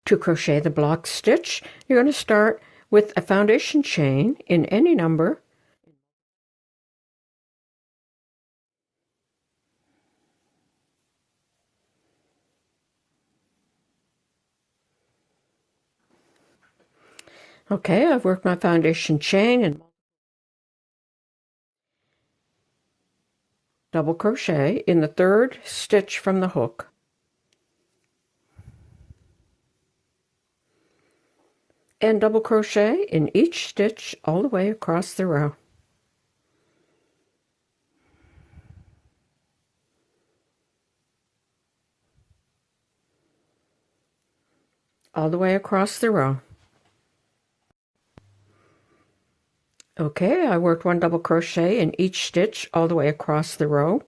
To crochet the block stitch, you're going to start with a foundation chain in any number. Okay, I've worked my foundation chain and double crochet in the third stitch from the hook. And double crochet in each stitch all the way across the row. All the way across the row. Okay, I worked one double crochet in each stitch all the way across the row.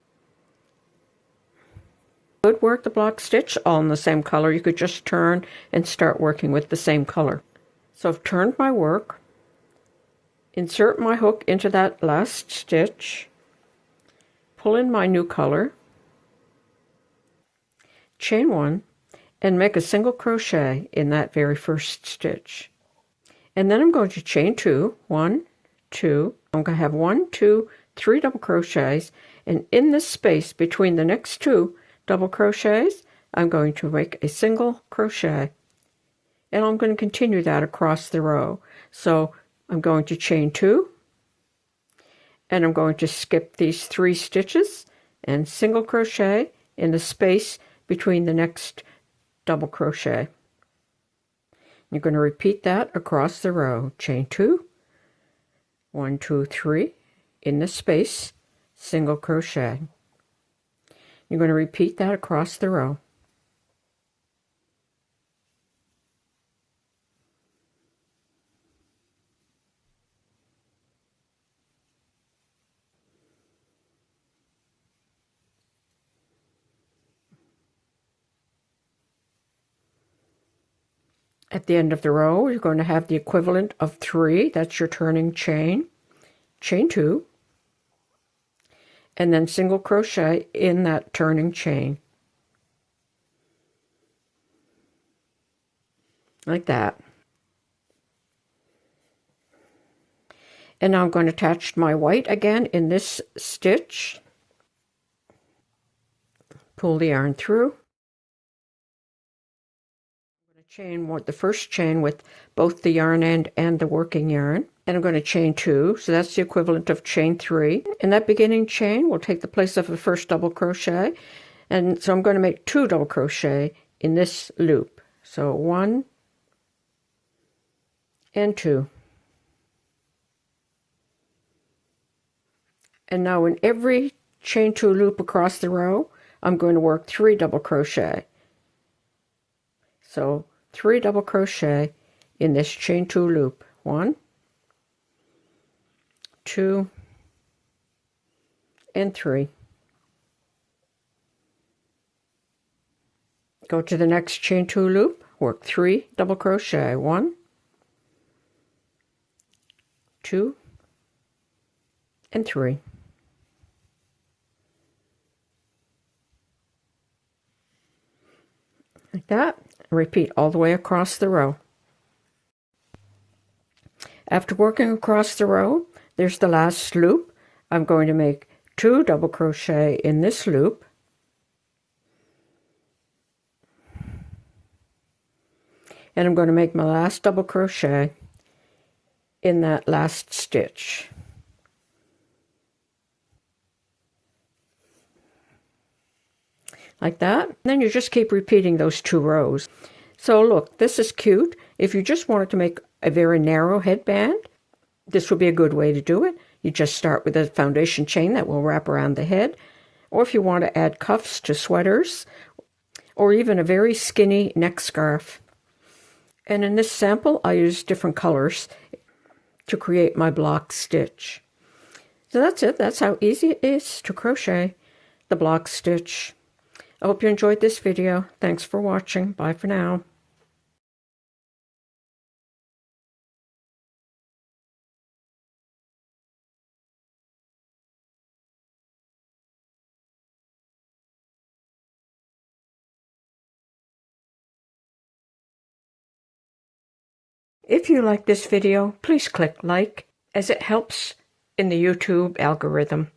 You could work the block stitch all in the same color. You could just turn and start working with the same color. So I've turned my work, insert my hook into that last stitch, pull in my new color, chain one, and make a single crochet in that very first stitch. And then I'm going to chain two, one, two. I'm going to have 1, 2, 3 double crochets, and in this space between the next 2 double crochets, I'm going to make a single crochet. And I'm going to continue that across the row. So I'm going to chain 2, and I'm going to skip these 3 stitches and single crochet in the space between the next double crochet. You're going to repeat that across the row. Chain 2, 1, 2, 3, in the space, single crochet. You're going to repeat that across the row. At the end of the row, you're going to have the equivalent of 3. That's your turning chain. Chain 2. And then single crochet in that turning chain. Like that. And now I'm going to attach my white again in this stitch. Pull the yarn through. Chain the first chain with both the yarn end and the working yarn, and I'm going to chain 2, so that's the equivalent of chain 3, and that beginning chain will take the place of the first double crochet, and so I'm going to make 2 double crochet in this loop. So 1 and 2, and now in every chain 2 loop across the row I'm going to work 3 double crochet. So 3 double crochet in this chain 2 loop. 1, 2, and 3. Go to the next chain 2 loop, work 3 double crochet. 1, 2, and 3. Like that. Repeat all the way across the row. After working across the row, there's the last loop. I'm going to make 2 double crochet in this loop. And I'm going to make my last double crochet in that last stitch. Like that. And then you just keep repeating those 2 rows. So look, this is cute. If you just wanted to make a very narrow headband, this would be a good way to do it. You just start with a foundation chain that will wrap around the head. Or if you want to add cuffs to sweaters, or even a very skinny neck scarf. And in this sample, I used different colors to create my block stitch. So that's it. That's how easy it is to crochet the block stitch. I hope you enjoyed this video. Thanks for watching. Bye for now. If you like this video, please click like, as it helps in the YouTube algorithm.